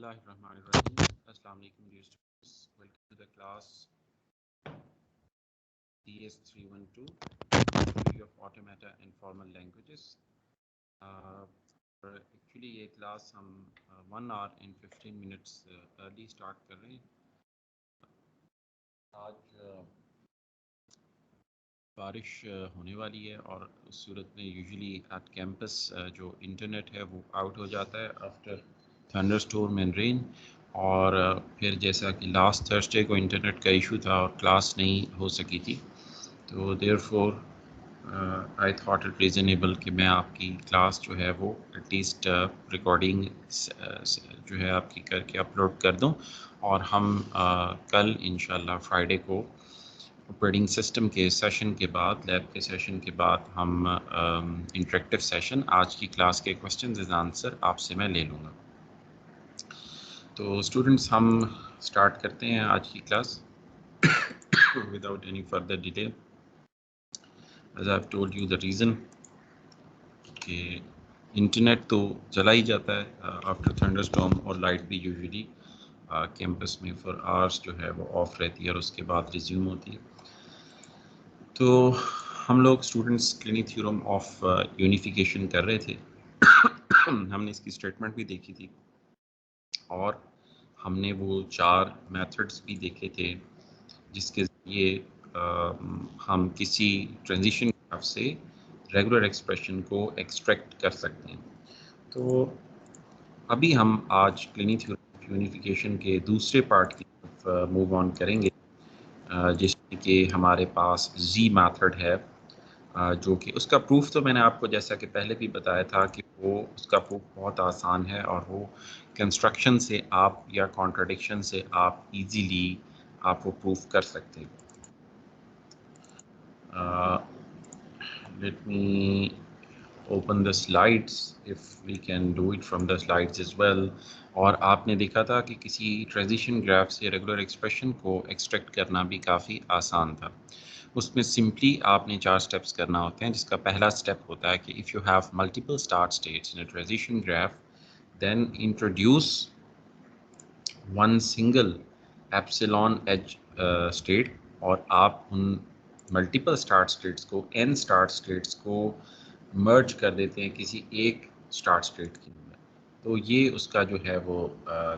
Bismillahirrahmanirrahim. Assalamu alaikum dear students. Welcome to the class DS312 Theory of Automata and Formal Languages. Actually ये class हम 1 hour and 15 minutes early start कर रहे हैं. आज बारिश होने वाली है और उस सूरत में यूजुअली एट कैंपस जो इंटरनेट है वो आउट हो जाता है आफ्टर थंडरस्टॉर्म एंड रेन. और फिर जैसा कि लास्ट थर्सडे को इंटरनेट का इशू था और क्लास नहीं हो सकी थी, तो therefore I thought it reasonable कि मैं आपकी क्लास जो है वो एटलीस्ट रिकॉर्डिंग जो है आपकी करके अपलोड कर दूं. और हम कल इंशाल्लाह फ्राइडे को ऑपरेटिंग सिस्टम के सेशन के बाद, लैब के सेशन के बाद, हम इंटरेक्टिव सेशन, आज की क्लास के क्वेश्चंस एंड आंसर आपसे मैं ले लूँगा. तो स्टूडेंट्स हम स्टार्ट करते हैं आज की class without any further delay. As I have told you the reason कि इंटरनेट तो चला ही जाता है आफ्टर थंडरस्टॉर्म और लाइट भी यूजुअली कैंपस में फॉर आवर्स जो है वो ऑफ रहती है और उसके बाद रिज्यूम होती है. तो हम लोग students clinic theorem of unification कर रहे थे. हमने इसकी स्टेटमेंट भी देखी थी और हमने वो 4 मेथड्स भी देखे थे जिसके ज़रिए हम किसी ट्रांजिशन ग्राफ से रेगुलर एक्सप्रेशन को एक्सट्रैक्ट कर सकते हैं. तो अभी हम आज क्लिनिक थ्योरम ऑफ यूनिफिकेशन के दूसरे पार्ट की तरफ मूव ऑन करेंगे, जिसमें कि हमारे पास जी मेथड है, जो कि उसका प्रूफ तो मैंने आपको जैसा कि पहले भी बताया था कि वो उसका प्रूफ बहुत आसान है और वो कंस्ट्रक्शन से आप या कॉन्ट्रडिक्शन से आप इजीली आप वो प्रूफ कर सकते हैं. Let me open the slides if we can do it from the slides as well. और आपने देखा था कि किसी ट्रांजिशन ग्राफ से रेगुलर एक्सप्रेशन को एक्सट्रैक्ट करना भी काफ़ी आसान था. उसमें सिंपली आपने 4 स्टेप्स करना होते हैं, जिसका पहला स्टेप होता है कि if you have multiple start states in a transition graph, then introduce one single epsilon as state, और आप उन मल्टीपल स्टार्ट स्टेट्स को, n स्टार्ट स्टेट्स को मर्ज कर देते हैं किसी एक स्टार्ट स्टेट के अंदर. तो ये उसका जो है वो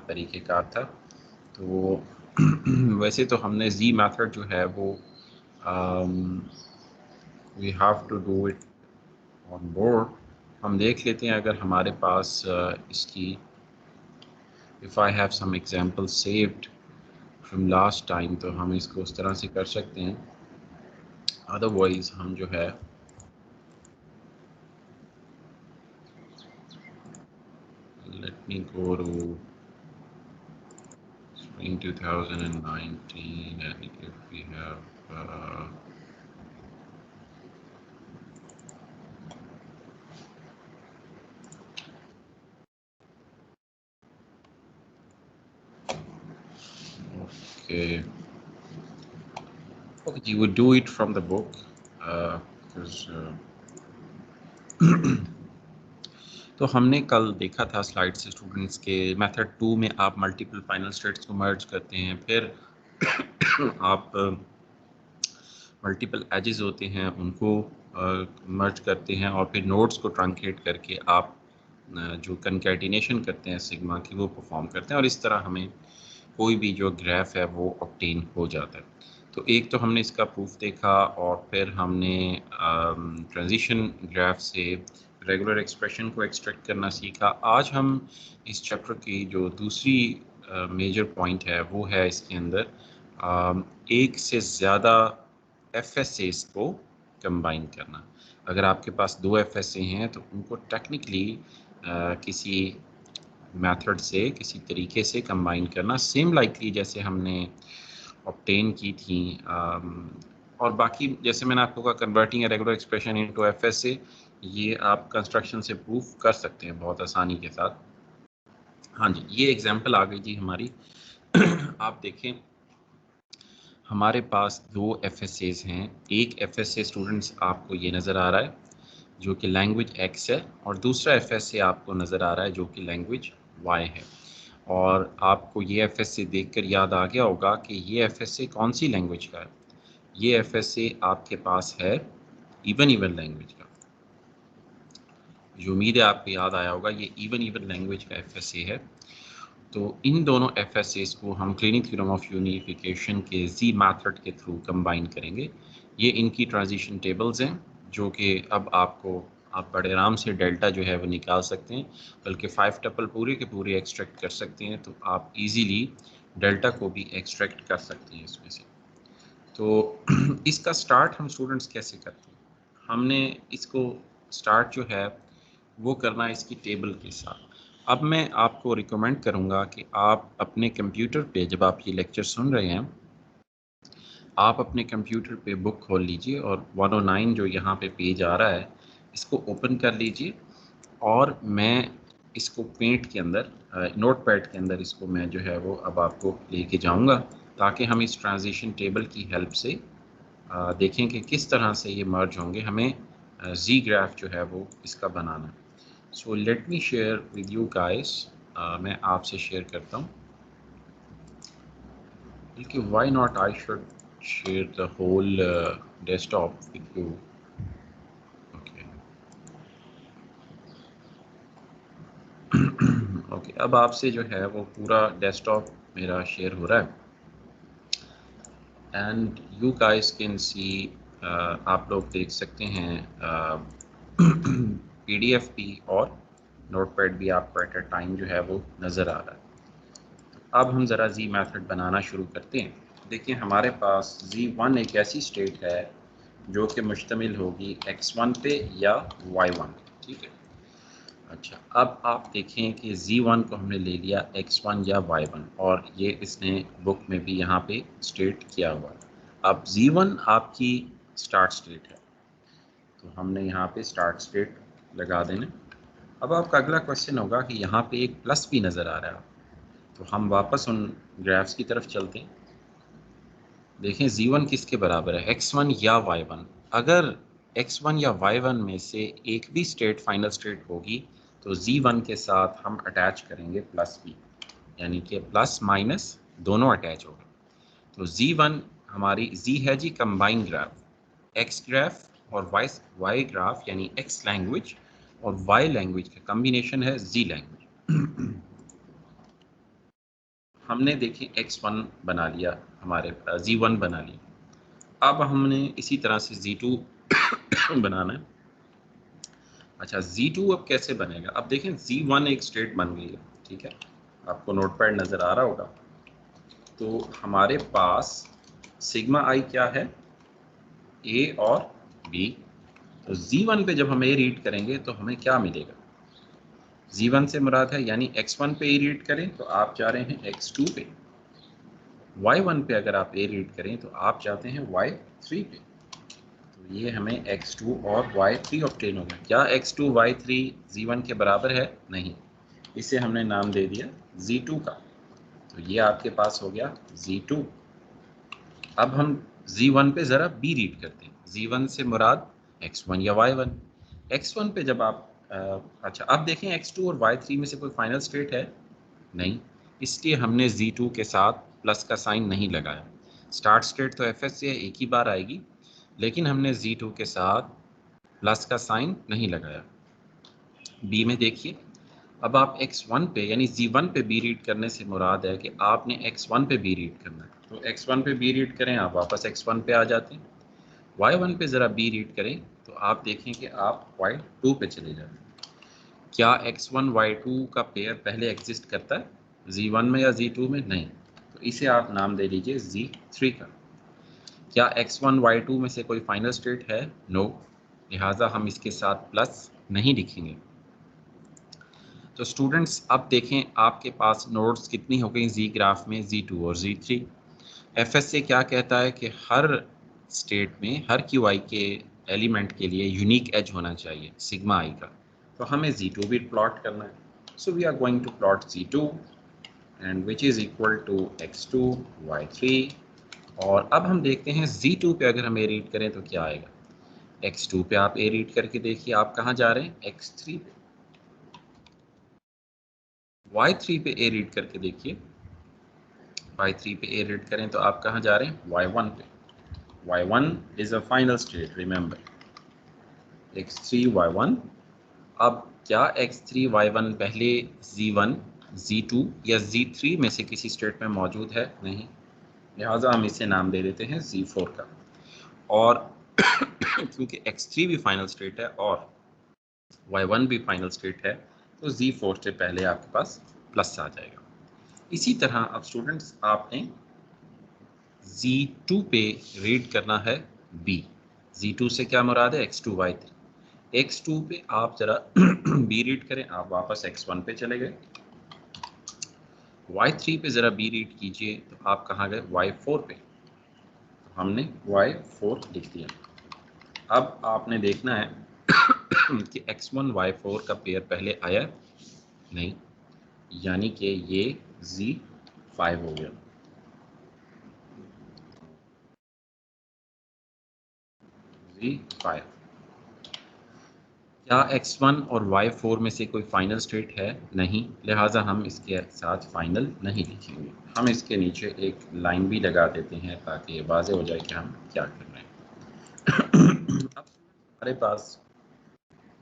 तरीक़ेकार था. तो वैसे तो हमने जी मेथड जो है वो we have to do it on board. हम देख लेते हैं अगर हमारे पास इसकी if I have some examples saved from last time, तो हम इसको उस तरह से कर सकते हैं. अदरवाइज हम जो है let me go to spring 2019 and if we have okay, you would do it from the book because तो हमने कल देखा था स्लाइड से स्टूडेंट्स के मेथड 2 में आप मल्टीपल फाइनल स्टेट्स को मर्ज करते हैं, फिर आप मल्टीपल एजेस होते हैं उनको मर्ज करते हैं, और फिर नोड्स को ट्रंकेट करके आप जो कंकैटिनेशन करते हैं सिग्मा की वो परफॉर्म करते हैं, और इस तरह हमें कोई भी जो ग्राफ है वो ऑब्टेन हो जाता है. तो एक तो हमने इसका प्रूफ देखा, और फिर हमने ट्रांजिशन ग्राफ से रेगुलर एक्सप्रेशन को एक्सट्रैक्ट करना सीखा. आज हम इस चैप्टर की जो दूसरी मेजर पॉइंट है वो है इसके अंदर एक से ज़्यादा FSAs को कंबाइन करना. अगर आपके पास 2 FSA हैं तो उनको टेक्निकली किसी मेथड से, किसी तरीके से कंबाइन करना, सेम लाइकली जैसे हमने ऑब्टेन की थी. और बाकी जैसे मैंने आपको कहा, converting a regular expression into FSA, ये आप कंस्ट्रक्शन से प्रूफ कर सकते हैं बहुत आसानी के साथ. हाँ जी, ये एग्जांपल आ गई थी हमारी. आप देखें हमारे पास 2 FSAs हैं. एक FSA स्टूडेंट्स आपको ये नज़र आ रहा है जो कि लैंग्वेज X है, और दूसरा FSA आपको नज़र आ रहा है जो कि लैंग्वेज Y है. और आपको ये एफएसए देखकर याद आ गया होगा कि ये एफएसए कौन सी लैंग्वेज का है। ये एफएसए आपके पास है इवन लैंग्वेज का। जो उम्मीद है आपको याद आया होगा, ये इवन लैंग्वेज का एफएसए है। तो इन दोनों एफएसएस को हम क्लिनिक थ्योरम ऑफ यूनिफिकेशन के जी मेथड के थ्रू कंबाइन करेंगे। ये इनकी ट्रांजिशन टेबल्स हैं जो कि अब आप बड़े आराम से डेल्टा जो है वो निकाल सकते हैं, बल्कि 5 टपल पूरे के पूरे एक्सट्रैक्ट कर सकते हैं। तो आप इजीली डेल्टा को भी एक्सट्रैक्ट कर सकते हैं इसमें से। तो इसका स्टार्ट हम स्टूडेंट्स कैसे करते हैं? हमने इसको स्टार्ट जो है वो करना है इसकी टेबल के साथ। अब मैं आपको रिकमेंड करूँगा कि आप अपने कंप्यूटर पे, जब आप ये लेक्चर सुन रहे हैं, आप अपने कंप्यूटर पे बुक खोल लीजिए और 109 जो यहाँ पे पेज आ रहा है इसको ओपन कर लीजिए। और मैं इसको पेंट के अंदर, नोटपैड के अंदर इसको मैं जो है वो अब आपको लेके जाऊँगा, ताकि हम इस ट्रांजिशन टेबल की हेल्प से देखें कि किस तरह से ये मर्ज होंगे। हमें जी ग्राफ जो है वो इसका बनाना है। So let me share with you guys. मैं आपसे शेयर करता हूँ, बल्कि why not I should share the whole desktop with you. Okay okay, अब आपसे जो है वो पूरा डेस्कटॉप मेरा शेयर हो रहा है एंड यू गाइस कैन सी। आप लोग देख सकते हैं पीडीएफ भी और नोटपैड भी आपको एट अ टाइम जो है वो नज़र आ रहा है। अब हम ज़रा जी मेथड बनाना शुरू करते हैं। देखिए हमारे पास Z1 एक ऐसी स्टेट है जो कि मुश्तमिल होगी X1 पे या Y1, ठीक है। अच्छा, अब आप देखें कि Z1 को हमने ले लिया X1 या Y1, और ये इसने बुक में भी यहाँ पे स्टेट किया हुआ है। अब Z1 आपकी स्टार्ट स्टेट है, तो हमने यहाँ पे स्टार्ट स्टेट लगा देना। अब आपका अगला क्वेश्चन होगा कि यहाँ पे एक प्लस भी नज़र आ रहा है, तो हम वापस उन ग्राफ्स की तरफ चलते हैं। देखें Z1 किसके बराबर है, X1 या Y1। अगर X1 या Y1 में से एक भी स्टेट फाइनल स्टेट होगी तो Z1 के साथ हम अटैच करेंगे प्लस भी, यानी कि प्लस माइनस दोनों अटैच होगा। तो Z1 हमारी Z है जी कंबाइन ग्राफ, X ग्राफ और Y ग्राफ यानी X लैंग्वेज और Y लैंग्वेज का कम्बिनेशन है Z लैंग्वेज। हमने देखे X1 बना लिया, हमारे Z1 बना लिया। अब हमने इसी तरह से Z2 बनाना है। अच्छा, Z2 अब कैसे बनेगा? अब देखें Z1 एक स्टेट बन गई है, ठीक है, आपको नोटपैड नज़र आ रहा होगा। तो हमारे पास सिग्मा आई क्या है, A और B। तो Z1 पे जब हम A रीड करेंगे तो हमें क्या मिलेगा? Z1 से मुराद है यानी X1 पे A रीड करें तो आप जा रहे हैं X2 पे। Y1 पे अगर आप A रीड करें तो आप जाते हैं Y3 पे। तो ये हमें X2 और Y3 ऑब्टेन होगा। क्या X2 Y3 Z1 के बराबर है? नहीं, इसे हमने नाम दे दिया Z2 का। तो ये आपके पास हो गया Z2। अब हम Z1 पे ज़रा B रीड करते हैं। Z1 से मुराद X1 या Y1। X1 पे जब आप अच्छा, अब देखें X2 और Y3 में से कोई फाइनल स्टेट है? नहीं, इसलिए हमने Z2 के साथ प्लस का साइन नहीं लगाया। स्टार्ट स्टेट तो FS से एक ही बार आएगी, लेकिन हमने Z2 के साथ प्लस का साइन नहीं लगाया। बी में देखिए, अब आप X1 पे यानी Z1 पे B रीड करने से मुराद है कि आपने X1 पे B रीड करना है। तो X1 पे B रीड करें, आप वापस X1 पे आ जाते हैं। Y1 पे ज़रा B रीड करें तो आप देखें कि आप Y2 पे चले जाते हैं। क्या X1 Y2 का पेयर पहले एग्जिस्ट करता है Z1 में या Z2 में? नहीं, तो इसे आप नाम दे लीजिए Z3 का। क्या X1 Y2 में से कोई फाइनल स्टेट है? नो, लिहाजा हम इसके साथ प्लस नहीं लिखेंगे। तो स्टूडेंट्स अब देखें आपके पास नोड्स कितनी हो गई जी ग्राफ में, Z2 और Z3। FS क्या कहता है कि हर स्टेट में हर QI के एलिमेंट के लिए यूनिक एज होना चाहिए सिग्मा आई का। तो हमें Z2 भी प्लॉट करना है। So we are going to plot Z2 and which is equal to X2 Y3। और अब हम देखते हैं Z2 पे अगर हम A रीड करें तो क्या आएगा। X2 पे आप A रीड करके देखिए, आप कहाँ जा रहे हैं? X3 पे। y3 पे a रीड करके देखिए, y3 पे a रीड करें तो आप कहाँ जा रहे हैं, y1 पे। y1 is a final state, remember x3 y1। अब क्या x3 y1 पहले z1 z2 या z3 में से किसी स्टेट में मौजूद है, नहीं, लिहाजा हम इसे नाम दे देते हैं z4 का। और क्योंकि x3 भी फाइनल स्टेट है और y1 भी फाइनल स्टेट है, तो z4 से पहले आपके पास प्लस आ जाएगा। इसी तरह अब स्टूडेंट्स आपने z2 पे रीड करना है b। z2 से क्या मुराद है, x2 y3। x2 पे आप जरा b रीड करें, आप वापस x1 पे चले गए। y3 पे जरा b रीड कीजिए तो आप कहाँ गए, y4 पे। तो हमने y4 लिख दिया। अब आपने देखना है कि x1 y4 का पेयर पहले आया, नहीं, यानी कि ये z5 हो गया। z5 क्या x1 और y4 में से कोई फाइनल स्टेट है, नहीं, लिहाजा हम इसके साथ फाइनल नहीं लिखेंगे। हम इसके नीचे एक लाइन भी लगा देते हैं ताकि ये वाज़ेह हो जाए कि हम क्या कर रहे हैं। अब हमारे पास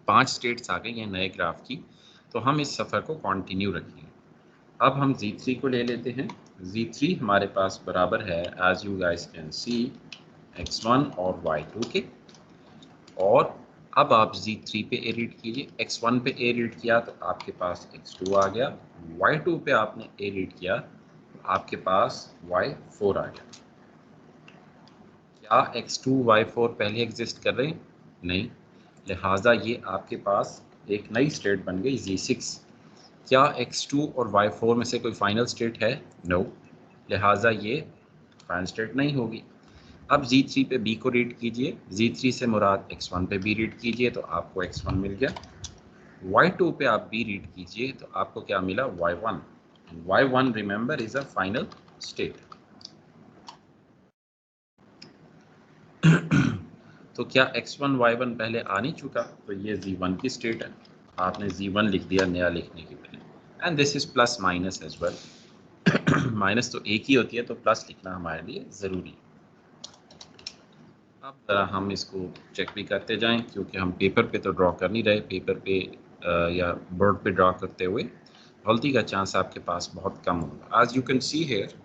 5 स्टेट्स आ गई हैं नए ग्राफ की, तो हम इस सफ़र को कंटिन्यू रखेंगे। अब हम z3 को ले लेते हैं। z3 हमारे पास बराबर है, as you guys can see, x1 और y2 के। और अब आप z3 पे ए रीड कीजिए, x1 पे ए रीड किया तो आपके पास x2 आ गया, y2 पे आपने ए रीड किया तो आपके पास y4 आ गया। क्या x2 y4 पहले एग्जिस्ट कर रहे हैं, नहीं, लिहाजा ये आपके पास एक नई स्टेट बन गई z6। क्या x2 और y4 में से कोई फाइनल स्टेट है, नो, लिहाजा ये फाइनल स्टेट नहीं होगी। अब z3 पे b को रीड कीजिए, z3 से मुराद x1 पे b रीड कीजिए तो आपको x1 मिल गया। y2 पे आप b रीड कीजिए तो आपको क्या मिला, y1। y1 remember is a final state. तो क्या x1 y1 पहले आ नहीं चुका, तो ये z1 की स्टेट है, आपने z1 लिख दिया नया लिखने के पहले। And this is plus minus as well. Minus तो एक ही होती है तो प्लस लिखना हमारे लिए ज़रूरी है। अब ज़रा हम इसको चेक भी करते जाएं, क्योंकि हम पेपर पे तो ड्रॉ कर नहीं रहे, पेपर पे या बोर्ड पे ड्रॉ करते हुए गलती का चांस आपके पास बहुत कम होगा। आज you can see here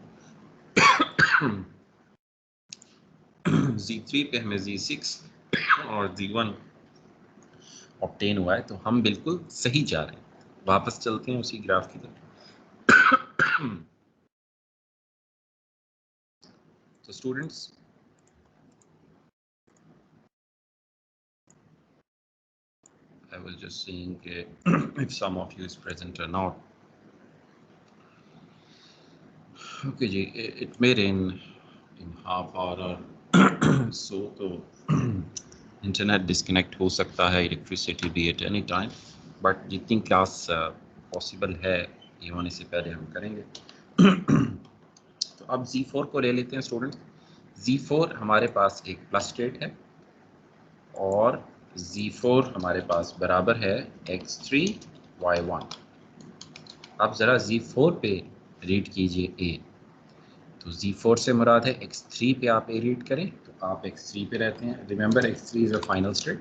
z3 पे हमें z6 और z1 ऑब्टेन हुआ है, तो हम बिल्कुल सही जा रहे हैं। वापस चलते हैं उसी ग्राफ की तरफ। तो students, I was just seeing if some of you is present or not. Okay जी, it may rain in half hour or so, तो इंटरनेट डिस्कनेक्ट हो सकता है, इलेक्ट्रिसिटी भी एट एनी टाइम, बट जितनी क्लास पॉसिबल है ये होने से पहले हम करेंगे। तो अब Z4 को ले लेते हैं स्टूडेंट। Z4 हमारे पास एक प्लस स्टेट है और Z4 हमारे पास बराबर है x3 y1। अब ज़रा Z4 पे रीड कीजिए A। तो Z4 से मुराद है x3 पे आप A रीड करें तो आप x3 पे रहते हैं, remember x3 is a final state.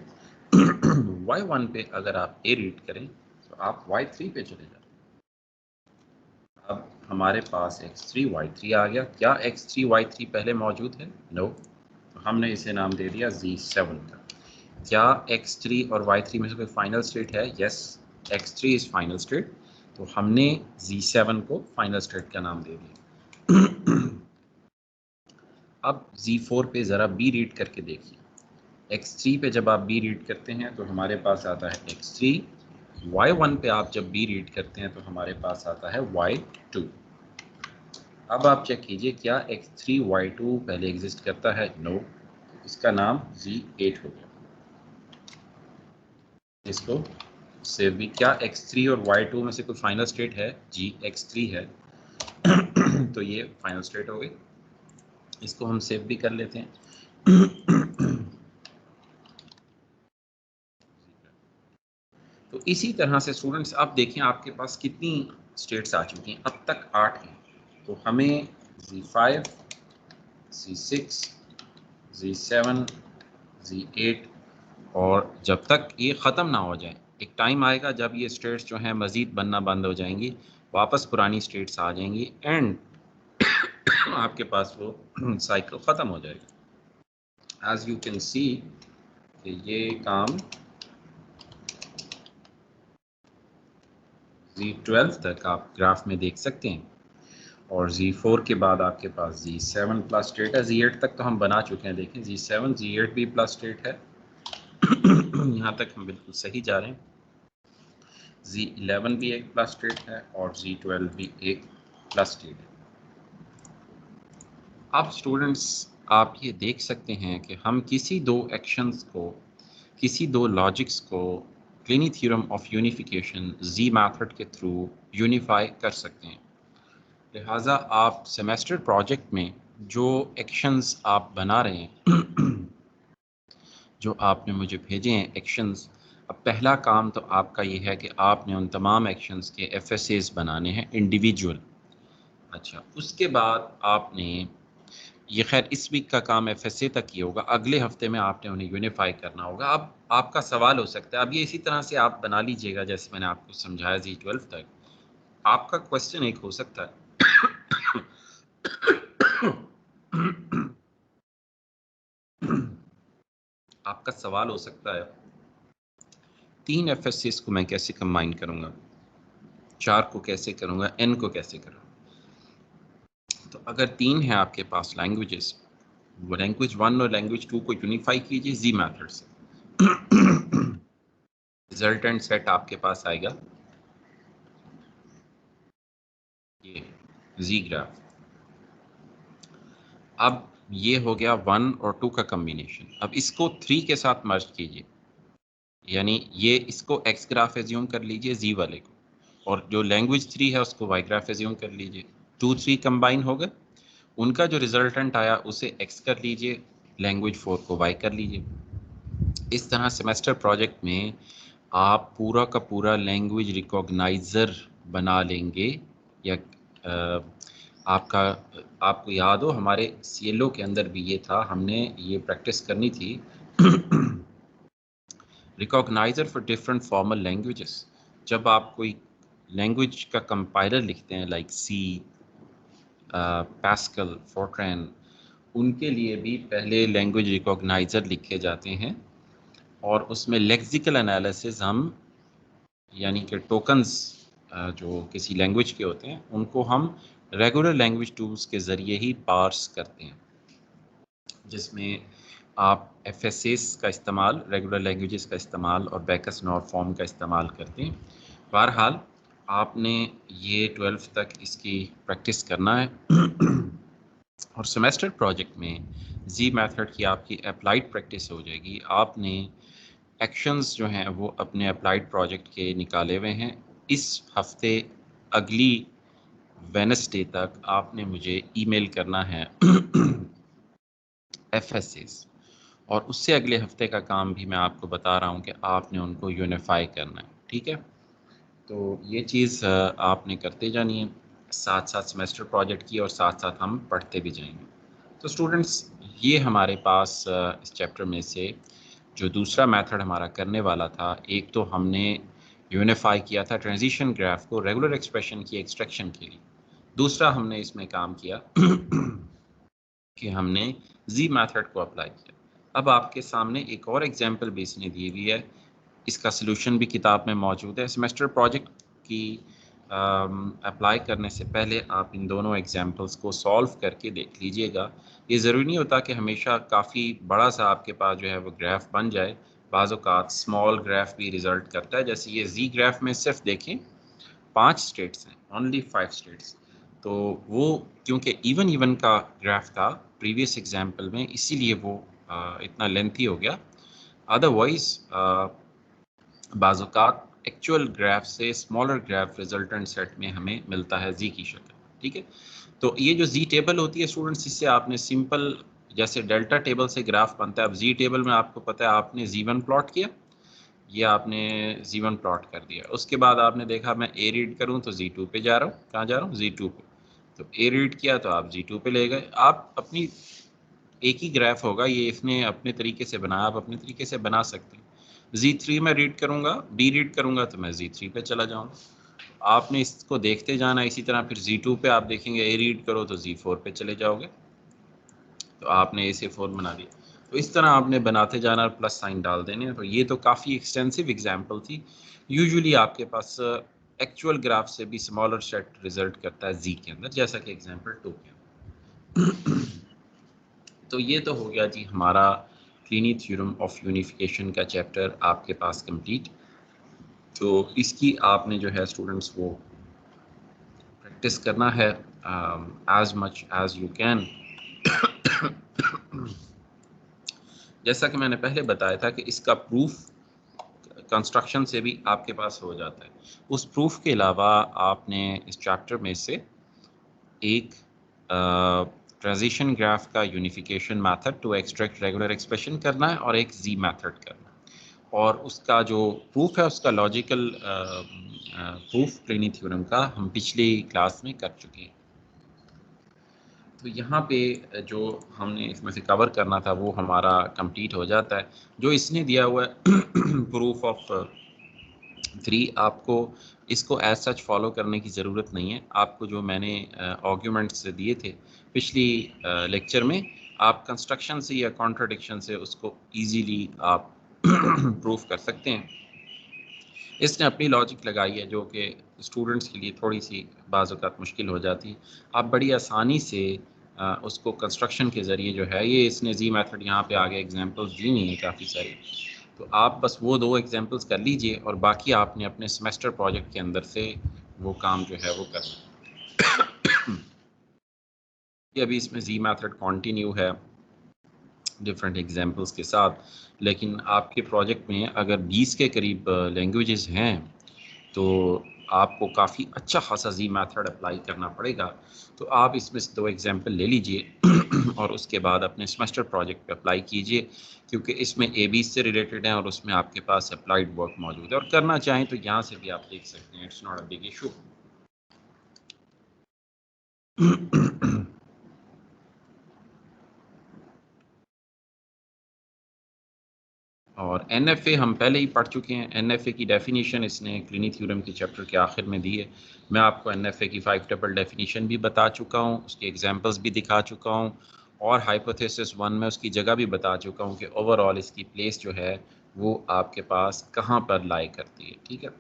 y1 पे अगर आप A रीड करें तो आप y3 पे चले जाते हैं। अब हमारे पास x3 y3 आ गया। क्या x3 y3 पहले मौजूद है, नो, तो हमने इसे नाम दे दिया Z7 का। क्या x3 और y3 में से कोई फाइनल स्टेट है, yes, x3 is final state, तो हमने Z7 को फाइनल स्टेट का नाम दे दिया। अब Z4 पे ज़रा B रीड करके देखिए। x3 पे जब आप B रीड करते हैं तो हमारे पास आता है x3, y1 पे आप जब B रीड करते हैं तो हमारे पास आता है y2। अब आप चेक कीजिए, क्या x3 y2 पहले एग्जिस्ट करता है, नो, इसका नाम Z8 हो गया। इसको सेव भी, क्या x3 और y2 में से कोई फाइनल स्टेट है, जी x3 है। तो ये फाइनल स्टेट हो गई, इसको हम सेव भी कर लेते हैं। तो इसी तरह से स्टूडेंट्स आप देखें आपके पास कितनी स्टेट्स आ चुकी हैं, अब तक 8 हैं। तो हमें Z5, Z6, Z7, Z8 और जब तक ये ख़त्म ना हो जाए, एक टाइम आएगा जब ये स्टेट्स जो हैं मज़ीद बनना बंद हो जाएंगी, वापस पुरानी स्टेट्स आ जाएंगी एंड आपके पास वो साइकिल ख़त्म हो जाएगा। एज यू कैन सी कि ये काम Z12 तक आप ग्राफ में देख सकते हैं और Z4 के बाद आपके पास Z7 प्लस स्टेट है। Z8 तक तो हम बना चुके हैं, देखें Z7 Z8 भी प्लस स्टेट है। यहाँ तक हम बिल्कुल सही जा रहे हैं। Z11 भी एक प्लस स्टेट है और Z12 भी एक प्लस स्टेट है। अब स्टूडेंट्स आप ये देख सकते हैं कि हम किसी दो एक्शंस को, किसी दो लॉजिक्स को Kleene theorem of unification Z method के थ्रू यूनिफाई कर सकते हैं। लिहाजा आप सेमेस्टर प्रोजेक्ट में जो एक्शंस आप बना रहे हैं जो आपने मुझे भेजे हैं एक्शंस, अब पहला काम तो आपका ये है कि आपने उन तमाम एक्शंस के FSAs बनाने हैं इंडिविजुअल। अच्छा, उसके बाद आपने ये, खैर इस वीक का काम FSA तक ही होगा, अगले हफ्ते में आपने उन्हें यूनिफाई करना होगा। अब आपका सवाल हो सकता है, अब ये इसी तरह से आप बना लीजिएगा जैसे मैंने आपको समझाया Z12 तक। आपका क्वेश्चन एक हो सकता है आपका सवाल हो सकता है 3 FSAs को मैं कैसे कंबाइन करूंगा, 4 को कैसे करूंगा, N को कैसे करूंगा। तो अगर 3 है आपके पास लैंग्वेजेस, वो लैंग्वेज 1 और लैंग्वेज 2 को यूनिफाई कीजिए Z मेथड से। रिजल्टेंट सेट आपके पास आएगा ये Z ग्राफ। अब ये हो गया 1 और 2 का कॉम्बिनेशन। अब इसको 3 के साथ मर्ज कीजिए, यानी ये इसको X ग्राफ एज्यूम कर लीजिए Z वाले को, और जो लैंग्वेज 3 है उसको Y ग्राफ एज्यूम कर लीजिए। 2, 3 कंबाइन हो गए, उनका जो रिजल्टेंट आया उसे X कर लीजिए, लैंग्वेज 4 को Y कर लीजिए। इस तरह सेमेस्टर प्रोजेक्ट में आप पूरा का पूरा लैंग्वेज रिकॉग्नाइज़र बना लेंगे। या आपका, आपको याद हो हमारे CLO के अंदर भी ये था, हमने ये प्रैक्टिस करनी थी रिकॉग्नाइज़र फॉर डिफरेंट फॉर्मल लैंग्वेजेस। जब आप कोई लैंग्वेज का कंपाइलर लिखते हैं लाइक C, पैस्कल, फोर्ट्रैन, उनके लिए भी पहले लैंग्वेज रिकॉग्नाइज़र लिखे जाते हैं और उसमें लेक्सिकल एनालिसिस हम, यानी कि टोकन्स जो किसी लैंग्वेज के होते हैं उनको हम रेगुलर लैंग्वेज टूल्स के ज़रिए ही पार्स करते हैं, जिसमें आप FSAs का इस्तेमाल, रेगुलर लैंग्वेजेस का इस्तेमाल और बैकस नॉर फॉर्म का इस्तेमाल करते हैं। बहरहाल आपने ये 12th तक इसकी प्रैक्टिस करना है और सेमेस्टर प्रोजेक्ट में Z मेथड की आपकी अप्लाइड प्रैक्टिस हो जाएगी। आपने एक्शंस जो हैं वो अपने अप्लाइड प्रोजेक्ट के निकाले हुए हैं। इस हफ्ते अगली वेडनेसडे तक आपने मुझे ईमेल करना है FSAs, और उससे अगले हफ्ते का काम भी मैं आपको बता रहा हूँ कि आपने उनको यूनिफाई करना है। ठीक है, तो ये चीज़ आपने करते जानी है, साथ साथ सेमेस्टर प्रोजेक्ट की और साथ साथ हम पढ़ते भी जाएंगे। तो स्टूडेंट्स, ये हमारे पास इस चैप्टर में से जो दूसरा मेथड हमारा करने वाला था, एक तो हमने यूनिफाई किया था ट्रांजिशन ग्राफ को रेगुलर एक्सप्रेशन की एक्सट्रैक्शन के लिए, दूसरा हमने इसमें काम किया कि हमने Z मेथड को अप्लाई किया। अब आपके सामने एक और एग्जांपल भी इसने दी हुई है, इसका सलूशन भी किताब में मौजूद है। सेमेस्टर प्रोजेक्ट की अप्लाई करने से पहले आप इन दोनों एग्जांपल्स को सॉल्व करके देख लीजिएगा। ये ज़रूरी नहीं होता कि हमेशा काफ़ी बड़ा सा आपके पास जो है वो ग्राफ बन जाए, बाज़ औक़ात स्मॉल ग्राफ भी रिज़ल्ट करता है। जैसे ये Z ग्राफ में सिर्फ देखें 5 स्टेट्स हैं, ओनली 5 स्टेट्स। तो वो क्योंकि इवन का ग्राफ था प्रीवियस एग्जांपल में, इसीलिए वो इतना लेंथी हो गया। अदरवाइज बाज़ औक़ात एक्चुअल ग्राफ से स्मॉलर ग्राफ रिजल्टेंट सेट में हमें मिलता है Z की शक्ल। ठीक है, तो ये जो Z टेबल होती है स्टूडेंट्स, इससे आपने सिंपल, जैसे डेल्टा टेबल से ग्राफ बनता है, अब Z टेबल में आपको पता है आपने Z1 प्लॉट किया, ये आपने Z1 प्लॉट कर दिया। उसके बाद आपने देखा मैं A रीड करूँ तो Z2 पे जा रहा हूँ। कहाँ जा रहा हूँ? Z2 पे। तो A रीड किया तो आप Z2 पे ले गए। आप अपनी एक ही ग्राफ होगा, ये इसने अपने तरीके से बनाया, आप अपने तरीके से बना सकते हैं। Z3 में रीड करूँगा, B रीड करूँगा तो मैं Z3 पे चला जाऊँगा। आपने इसको देखते जाना। इसी तरह फिर Z2 पे आप देखेंगे A रीड करो तो Z4 पे चले जाओगे, तो आपने A से 4 बना दिया। तो इस तरह आपने बनाते जाना और प्लस साइन डाल देने। तो ये तो काफ़ी एक्सटेंसिव एग्जाम्पल थी। यूजुअली आपके पास एक्चुअल ग्राफ से भी स्मॉलर सेट रिजल्ट करता है Z के अंदर, जैसा कि एग्जाम्पल 2 के अंदर। तो ये तो हो गया जी हमारा क्लीनी थ्योरम ऑफ यूनिफिकेशन का चैप्टर आपके पास कंप्लीट। तो इसकी आपने जो है स्टूडेंट्स वो प्रैक्टिस करना है as much as you can. जैसा कि मैंने पहले बताया था कि इसका प्रूफ कंस्ट्रक्शन से भी आपके पास हो जाता है। उस प्रूफ के अलावा आपने इस चैप्टर में से एक ट्रांजिशन ग्राफ का unification method to extract regular expression करना है और एक जी मेथड करना है। और उसका जो प्रूफ है उसका लॉजिकल प्रूफ क्लीनी थ्योरम का हम पिछली क्लास में कर चुके हैं। तो यहाँ पे जो हमने इसमें से कवर करना था वो हमारा कंप्लीट हो जाता है। जो इसने दिया हुआ है प्रूफ ऑफ 3, आपको इसको एज सच फॉलो करने की ज़रूरत नहीं है। आपको जो मैंने आर्ग्यूमेंट्स दिए थे पिछली लेक्चर में, आप कंस्ट्रक्शन से या कॉन्ट्रडिक्शन से उसको इजीली आप प्रूफ कर सकते हैं। इसने अपनी लॉजिक लगाई है जो कि स्टूडेंट्स के लिए थोड़ी सी बाज़ औक़ात मुश्किल हो जाती है। आप बड़ी आसानी से उसको कंस्ट्रक्शन के ज़रिए जो है, ये इसने जी मेथड यहाँ पे आगे एग्जांपल्स दी हुई हैं काफ़ी सारी। तो आप बस वो 2 एग्जांपल्स कर लीजिए और बाकी आपने अपने सेमेस्टर प्रोजेक्ट के अंदर से वो काम जो है वो करना है। ये अभी इसमें जी मेथड कंटिन्यू है डिफरेंट एग्जांपल्स के साथ, लेकिन आपके प्रोजेक्ट में अगर 20 के करीब लैंग्वेजेस हैं तो आपको काफ़ी अच्छा खासा जी मेथड अप्लाई करना पड़ेगा। तो आप इसमें से 2 एग्जांपल ले लीजिए और उसके बाद अपने सेमेस्टर प्रोजेक्ट पे अप्लाई कीजिए, क्योंकि इसमें एबीज से रिलेटेड हैं और उसमें आपके पास अप्लाइड वर्क मौजूद है। और करना चाहें तो यहाँ से भी आप देख सकते हैं, it's not a big issue. और एनएफए हम पहले ही पढ़ चुके हैं। एनएफए की डेफिनेशन इसने क्लीनी थ्योरम के चैप्टर के आखिर में दी है। मैं आपको एनएफए की 5 टपल डेफिनेशन भी बता चुका हूँ, उसके एग्जांपल्स भी दिखा चुका हूँ और हाइपोथेसिस 1 में उसकी जगह भी बता चुका हूँ कि ओवरऑल इसकी प्लेस जो है वो आपके पास कहाँ पर लाई करती है। ठीक है।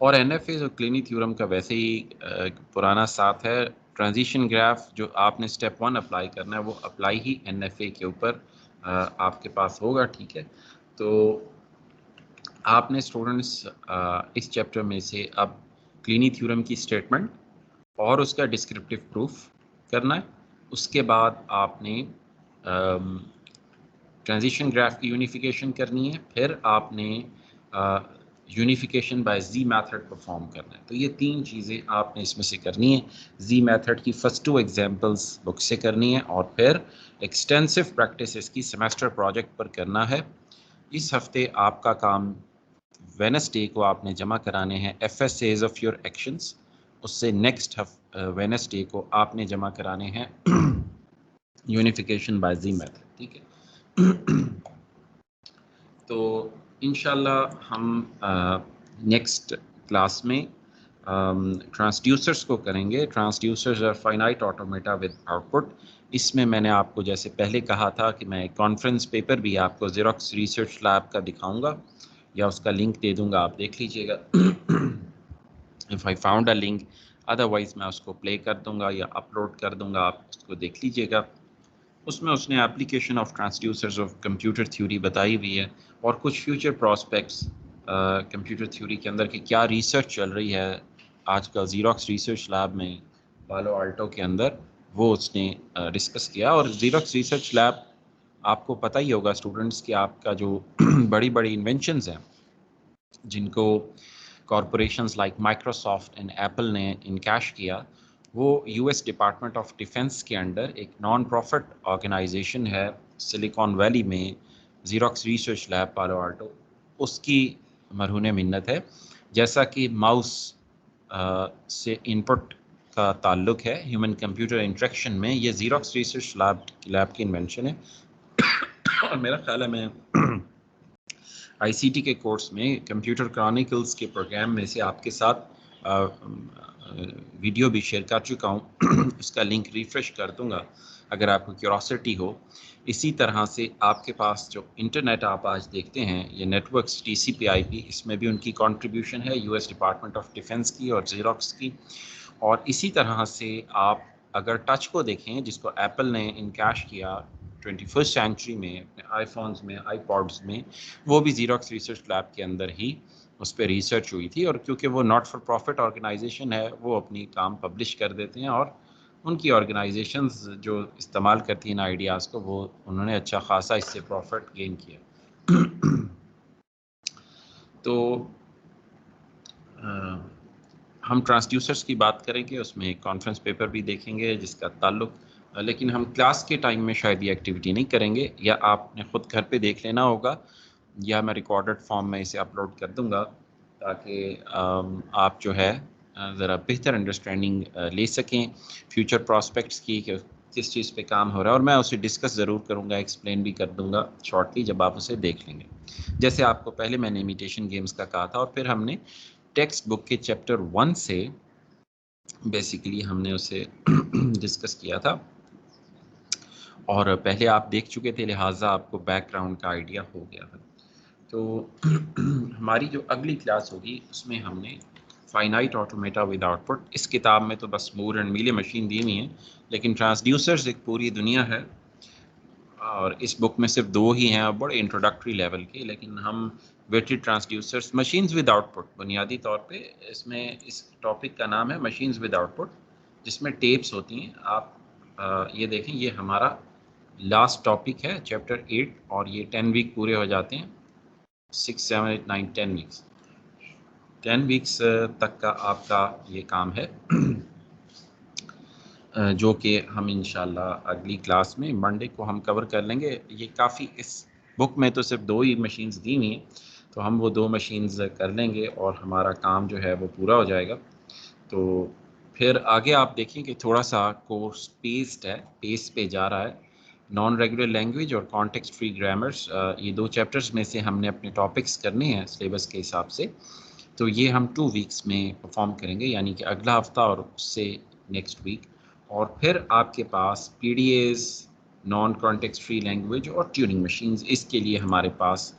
और एनएफए और क्लीनी थ्योरम का वैसे ही पुराना साथ है। ट्रांजिशन ग्राफ जो आपने स्टेप 1 अप्लाई करना है वो अप्लाई ही एनएफए के ऊपर आपके पास होगा। ठीक है। तो आपने स्टूडेंट्स इस चैप्टर में से अब क्लीनी थ्योरम की स्टेटमेंट और उसका डिस्क्रिप्टिव प्रूफ करना है। उसके बाद आपने ट्रांजिशन ग्राफ की यूनिफिकेशन करनी है, फिर आपने यूनिफिकेशन बाय जी मेथड परफॉर्म करना है। तो ये 3 चीज़ें आपने इसमें से करनी है। जी मेथड की फर्स्ट 2 एग्जांपल्स बुक से करनी है और फिर एक्सटेंसिव प्रैक्टिस इसकी सेमेस्टर प्रोजेक्ट पर करना है। इस हफ्ते आपका काम वेडनेसडे को आपने जमा कराने हैं एफएसएज ऑफ योर एक्शंस। उससे नेक्स्ट वेडनेसडे को आपने जमा कराने हैं यूनिफिकेशन बाय जी मेथड। ठीक है। तो इंशाल्लाह हम नेक्स्ट क्लास में ट्रांसड्यूसर्स को करेंगे। Transducers are finite automata with output. इसमें मैंने आपको जैसे पहले कहा था कि मैं कॉन्फ्रेंस पेपर भी आपको ज़ेरोक्स रिसर्च लैब का दिखाऊंगा या उसका लिंक दे दूंगा, आप देख लीजिएगा। If I found a link, otherwise मैं उसको प्ले कर दूंगा या अपलोड कर दूंगा, आप उसको देख लीजिएगा। उसमें उसने application of transducers of computer theory बताई हुई है और कुछ फ्यूचर प्रॉस्पेक्ट्स कंप्यूटर थ्योरी के अंदर की क्या रिसर्च चल रही है आजकल ज़ीरोक्स रिसर्च लैब में पालो आल्टो के अंदर, वो उसने डिस्कस किया। और ज़ीरोक्स रिसर्च लैब आपको पता ही होगा स्टूडेंट्स कि आपका जो बड़ी बड़ी इन्वेंशंस हैं जिनको corporations like Microsoft and Apple ने इनकैश किया, वो यूएस डिपार्टमेंट ऑफ डिफेंस के अंडर एक नॉन प्रॉफिट ऑर्गेनाइजेशन है सिलिकॉन वैली में, ज़ीरोक्स रिसर्च लैब पालो आल्टो। उसकी मरहून मिन्नत है। जैसा कि माउस से इनपुट का ताल्लुक है ह्यूमन कंप्यूटर इंटरेक्शन में, ये ज़ीरोक्स रिसर्च लैब की इन्वेंशन है। और मेरा ख्याल है मैं आईसीटी के कोर्स में कंप्यूटर क्रॉनिकल्स के प्रोग्राम में से आपके साथ वीडियो भी शेयर कर चुका हूँ। उसका लिंक रिफ्रेश कर दूंगा अगर आपको क्यूरोसिटी हो। इसी तरह से आपके पास जो इंटरनेट आप आज देखते हैं, ये नेटवर्क्स TCP/IP, इसमें भी उनकी कंट्रीब्यूशन है, यूएस डिपार्टमेंट ऑफ डिफेंस की और ज़ीरोक्स की। और इसी तरह से आप अगर टच को देखें, जिसको एप्पल ने इनकैश किया 21st सेंचुरी में अपने आईफोन्स में, आईपॉड्स में, वो भी ज़ीरोक्स रिसर्च लैब के अंदर ही उस पर रिसर्च हुई थी। और क्योंकि वो नॉट फॉर प्रॉफिट ऑर्गेनाइजेशन है, वो अपनी काम पब्लिश कर देते हैं और उनकी ऑर्गेनाइजेशंस जो इस्तेमाल करती हैं आइडियाज़ को, वो उन्होंने अच्छा खासा इससे प्रॉफिट गेन किया। तो हम ट्रांसड्यूसर्स की बात करेंगे, उसमें एक कॉन्फ्रेंस पेपर भी देखेंगे जिसका ताल्लुक, लेकिन हम क्लास के टाइम में शायद ये एक्टिविटी नहीं करेंगे, या आपने ख़ुद घर पे देख लेना होगा, या मैं रिकॉर्डेड फॉर्म में इसे अपलोड कर दूंगा ताकि आप जो है ज़रा बेहतर अंडरस्टैंडिंग ले सकें फ्यूचर प्रॉस्पेक्ट्स की, कि किस चीज़ पे काम हो रहा है। और मैं उसे डिस्कस ज़रूर करूँगा, एक्सप्लेन भी कर दूँगा शॉर्टली जब आप उसे देख लेंगे। जैसे आपको पहले मैंने इमिटेशन गेम्स का कहा था, और फिर हमने टेक्स्ट बुक के चैप्टर 1 से बेसिकली हमने उसे डिस्कस किया था, और पहले आप देख चुके थे, लिहाजा आपको बैकग्राउंड का आइडिया हो गया था। तो हमारी जो अगली क्लास होगी उसमें हमने फाइनाइट ऑटोमेटा विद आउटपुट, इस किताब में तो बस मूर एंड मीले मशीन दी हुई हैं, लेकिन ट्रांसड्यूसर्स एक पूरी दुनिया है, और इस बुक में सिर्फ 2 ही हैं, बड़े इंट्रोडक्टरी लेवल के। लेकिन हम weighted transducers, machines with output, बुनियादी तौर पे इसमें इस टॉपिक का नाम है मशीन्स विद आउटपुट, जिसमें टेप्स होती हैं। आप ये देखें, ये हमारा लास्ट टॉपिक है चैप्टर 8, और ये 10 वीक पूरे हो जाते हैं, 6, 7, 8, 9, 10 वीक्स। 10 वीक्स तक का आपका ये काम है, जो कि हम इंशाल्लाह अगली क्लास में मंडे को हम कवर कर लेंगे। ये काफ़ी, इस बुक में तो सिर्फ 2 ही मशीन्स दी हुई हैं, तो हम वो 2 मशीन्स कर लेंगे और हमारा काम जो है वो पूरा हो जाएगा। तो फिर आगे आप देखें कि थोड़ा सा कोर्स पेस्ड है, पेस पे जा रहा है। नॉन रेगुलर लैंग्वेज और कॉन्टेक्स्ट फ्री ग्रामर्स, ये 2 चैप्टर्स में से हमने अपने टॉपिक्स करने हैं सिलेबस के हिसाब से। तो ये हम 2 वीक्स में परफॉर्म करेंगे, यानी कि अगला हफ्ता और उससे नेक्स्ट वीक। और फिर आपके पास PDAs, non context free language और ट्यूनिंग मशीन्स, इसके लिए हमारे पास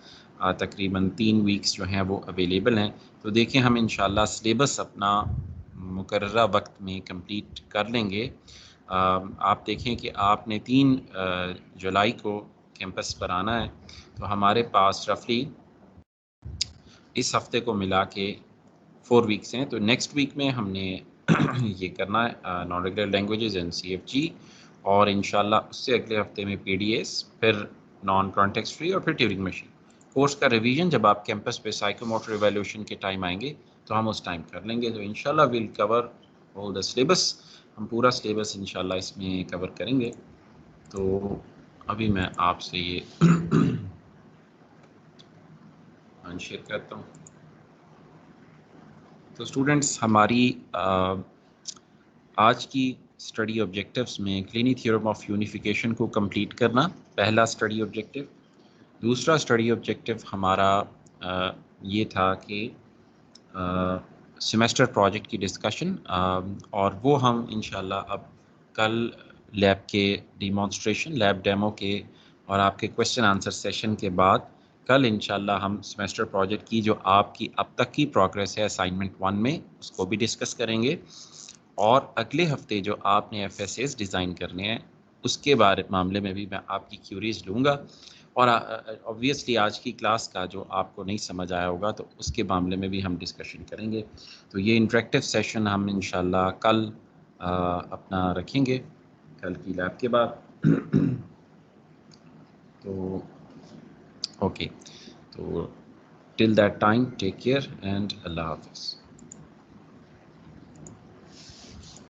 तकरीबन 3 वीक्स जो हैं वो अवेलेबल हैं। तो देखें, हम इंशाल्लाह सिलेबस अपना मुकर्ररा वक्त में कंप्लीट कर लेंगे। आप देखें कि आपने 3 जुलाई को कैंपस पर आना है, तो हमारे पास रफली इस हफ्ते को मिला के 4 वीक्स हैं। तो नेक्स्ट वीक में हमने ये करना है non regular languages and CFG, और इंशाल्लाह उससे अगले हफ्ते में PDAs, फिर नॉन कॉन्टेक्स्ट फ्री और फिर ट्यूरिंग मशीन। कोर्स का रिवीजन जब आप कैंपस पे साइकोमोटर इवैल्यूएशन के टाइम आएंगे तो हम उस टाइम कर लेंगे। तो इंशाल्लाह will cover all the syllabus, हम पूरा सिलेबस इंशाल्लाह इसमें कवर करेंगे। तो अभी मैं आपसे ये शेयर करता हूँ। तो स्टूडेंट्स, हमारी आज की स्टडी ऑब्जेक्टिव्स में क्लीनी थ्योरम ऑफ यूनिफिकेशन को कंप्लीट करना पहला स्टडी ऑब्जेक्टिव। दूसरा स्टडी ऑब्जेक्टिव हमारा ये था कि सेमेस्टर प्रोजेक्ट की डिस्कशन, और वो हम इंशाल्लाह अब कल लैब के डिमॉन्स्ट्रेशन, लैब डेमो के और आपके क्वेश्चन आंसर सेशन के बाद कल इंशाल्लाह हम सेमेस्टर प्रोजेक्ट की जो आपकी अब तक की प्रोग्रेस है असाइनमेंट 1 में, उसको भी डिस्कस करेंगे। और अगले हफ्ते जो आपने FSAs डिज़ाइन करने हैं उसके मामले में भी मैं आपकी क्यूरीज लूँगा। और ऑब्वियसली आज की क्लास का जो आपको नहीं समझ आया होगा तो उसके मामले में भी हम डिस्कशन करेंगे। तो ये इंटरेक्टिव सेशन हम इंशाल्लाह कल अपना रखेंगे, कल की लैब के बाद। तो ओके, तो till that time take care and Allah हाफिज़।